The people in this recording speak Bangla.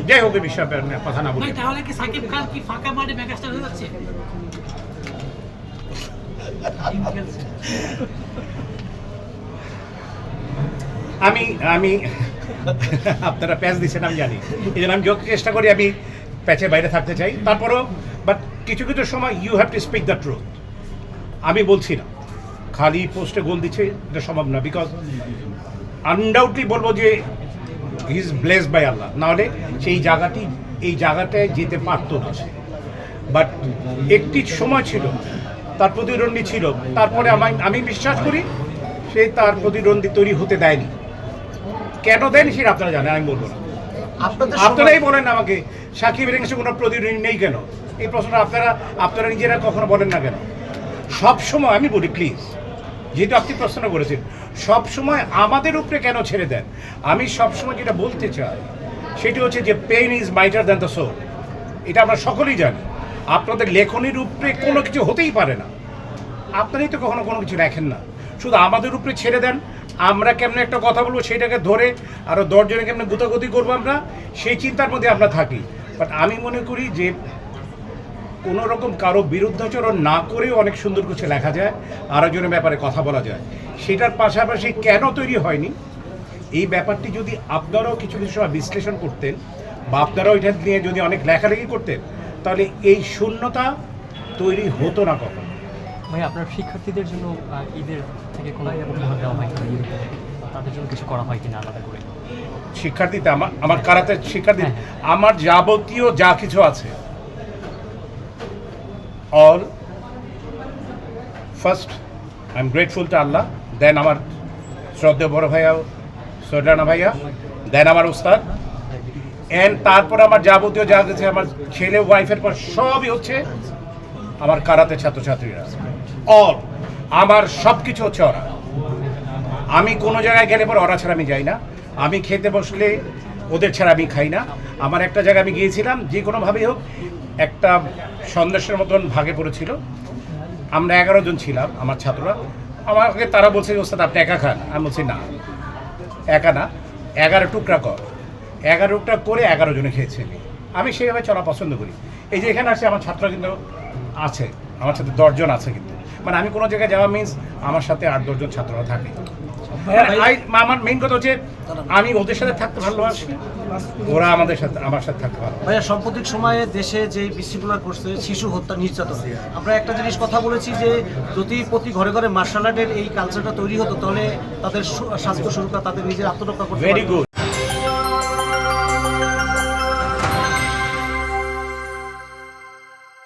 যাই হোক, এই বিষয়ে কথা না বলি। তাহলে কি সাকিব খান কি ফাঁকা মাঠে মেগাস্টার হয়ে যাচ্ছে? আমি আপনারা প্যাচ দিচ্ছেন আমি জানি, এই জন্য আমি যত চেষ্টা করি আমি প্যাচের বাইরে থাকতে চাই। তারপরও বাট কিছু কিছু সময় you have to speak the truth. আমি বলছি না খালি পোস্টে গোল দিচ্ছে, এটা সম্ভব না, বিকজ আনডাউটলি বলবো যে হি ইজ ব্লেসড বাই আল্লাহ, নাহলে সেই এই জায়গাটায় যেতে পারতো না সে। বাট একটি সময় ছিল তার প্রতিদ্বন্দ্বী ছিল, তারপরে আমি বিশ্বাস করি সে তার প্রতিদ্বন্দ্বী তৈরি হতে দেয়নি। কেন দেয়নি সেটা আপনারা জানেন, আমি বলবো না। আপনারাই বলেন আমাকে সাকিবের কাছে কোনো প্রতিদ্বন্দ্বী নেই কেন, এই প্রশ্নটা আপনারা নিজেরা কখনো বলেন না কেন? সব সময় আমি বলি প্লিজ, যেহেতু আপনি প্রশ্ন করেছেন, সব সময় আমাদের উপরে কেন ছেড়ে দেন? আমি সবসময় যেটা বলতে চাই সেটি হচ্ছে যে pain is mightier than the soul. এটা আমরা সকলেই জানি। আপনাদের লেখনির উপরে কোনো কিছু হতেই পারে না, আপনারাই তো কখনো কোনো কিছু লেখেন না, শুধু আমাদের উপরে ছেড়ে দেন। আমরা কেমন একটা কথা বলবো সেটাকে ধরে আরও 10 জনে কেমন গুতাগুতি করবো, আমরা সেই চিন্তার মধ্যে আমরা থাকি। বাট আমি মনে করি যে কোনো রকম কারো বিরুদ্ধাচরণ না করেও অনেক সুন্দর কিছু লেখা যায়, আরেকজনের ব্যাপারে কথা বলা যায়। সেটার পাশাপাশি কেন তৈরি হয়নি এই ব্যাপারটি যদি আপনারাও কিছু কিছু সময় বিশ্লেষণ করতেন বা আপনারাও এটা নিয়ে যদি অনেক লেখালেখি করতেন, তাহলে এই শূন্যতা তৈরি হতো না কখনো। ভাই আপনার শিক্ষার্থীদের জন্য ঈদের থেকে কোনো উপহার দেওয়া হয় কিনা, তাদের জন্য কিছু করা হয় কিনা আলাদা করে? শিক্ষার্থীতে আমার কারাতে শিক্ষার্থী আমার যাবতীয় যা কিছু আছে all first I am grateful to Allah, then আমার শ্রদ্ধেয় বড় ভাইয়া সৈরানা ভাইয়া, দেন আমার উস্তাদ, অ্যান্ড তারপর আমার যাবতীয় যা কিছু আমার ছেলে ওয়াইফের পর সবই হচ্ছে আমার কারাতে ছাত্রছাত্রীরা। অল আমার সব কিছু হচ্ছে ওরা। আমি কোনো জায়গায় গেলে পর ওরা ছাড়া আমি যাই না, আমি খেতে বসলে ওদের ছাড়া আমি খাই না। আমার একটা জায়গায় আমি গিয়েছিলাম, যে কোনোভাবেই হোক একটা সন্দেশের মতন ভাগে পড়েছিল, আমরা 11 জন ছিলাম আমার ছাত্ররা। আমাকে তারা বলছে ওস্তাদ আপনি একা খান, আমি বলছি না একা না, 11 টুকরা কর। 11 টুকরা করে 11 জনে খেয়েছে। আমি সেইভাবে চলা পছন্দ করি। এই যে এখানে আসে আমার ছাত্র কিন্তু আছে, আমার সাথে 10 জন আছে, কিন্তু মানে আমি কোনো জায়গায় যাওয়া মিনস আমার সাথে 8-10 জন ছাত্ররা থাকে। আমার মেইন কথা হচ্ছে আমি ওদের সাথে থাকতে ভালোবাসি, ওরা আমার সাথে থাকতে ভালো। ভাইয়া সাম্প্রতিক সময়ে দেশে যে বিশৃঙ্খলা করছে শিশু হত্যা নির্যাতন, আমরা একটা জিনিস কথা বলেছি যে যদি প্রতি ঘরে ঘরে মার্শাল আর্টের এই কালচারটা তৈরি হতো তাহলে তাদের স্বাস্থ্য সুরক্ষা, তাদের নিজের আত্মরক্ষা করতে ভেরি গুড।